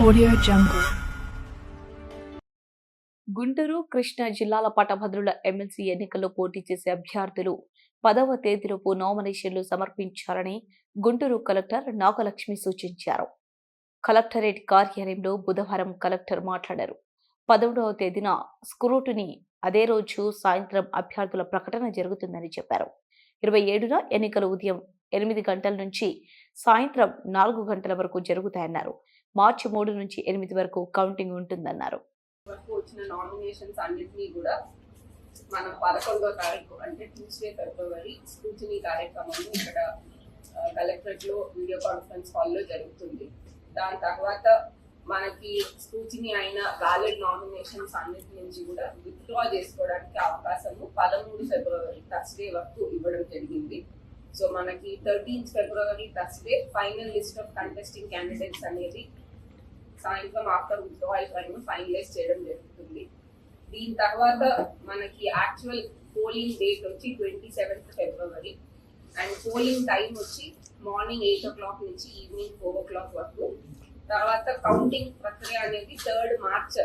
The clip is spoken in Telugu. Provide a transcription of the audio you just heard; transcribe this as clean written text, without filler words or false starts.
Audio Jungle. గుంటూరు, కృష్ణా జిల్లాల పట్టభద్రుల ఎమ్మెల్సీ ఎన్నికల్లో పోటీ చేసే అభ్యర్థులు 10వ తేదీలోపు నామినేషన్లు సమర్పించాలని గుంటూరు కలెక్టర్ నాగలక్ష్మి సూచించారు. కలెక్టరేట్ కార్యాలయంలో బుధవారం కలెక్టర్ మాట్లాడారు. 11వ తేదీన స్క్రూటినీ, అదే రోజు సాయంత్రం అభ్యర్థుల ప్రకటన జరుగుతుందని చెప్పారు. 27న ఎన్నికలు ఉదయం 8 గంటల నుంచి సాయంత్రం 4 గంటల వరకు జరుగుతాయన్నారు. మార్చి 3 నుంచి 8 వరకు కౌంటింగ్ ఉంటుందన్నారు. వరకు వచ్చిన నామినేషన్స్ అన్నింటినీ కూడా మనం 11వ తారీఖు అంటే ట్యూస్డే ఫిబ్రవరి స్క్రూటినీ కార్యక్రమం ఇక్కడ కలెక్టరేట్ లో వీడియో కాన్ఫరెన్స్ హాల్లో జరుగుతుంది. దాని తర్వాత మనకి స్క్రూటినీ అయిన వ్యాలిడ్ నామినేషన్స్ అన్నిటి నుంచి కూడా విత్డ్రా చేసుకోవడానికి అవకాశము 13 ఫిబ్రవరి థర్స్డే వరకు ఇవ్వడం జరిగింది. సో మనకి 13th February Thursday final list of contesting candidates అనేది సాయంత్రం ఆఫ్టర్ విత్డ్రాయల్ టైం ఫైనలైజ్ చేయడం జరుగుతుంది. దీని తర్వాత మనకి యాక్చువల్ పోలింగ్ డేట్ వచ్చి 27th February and polling time వచ్చి మార్నింగ్ 8 o'clock నుంచి ఈవినింగ్ 4 o'clock వరకు. తర్వాత కౌంటింగ్ ప్రక్రియ అనేది 3rd మార్చ్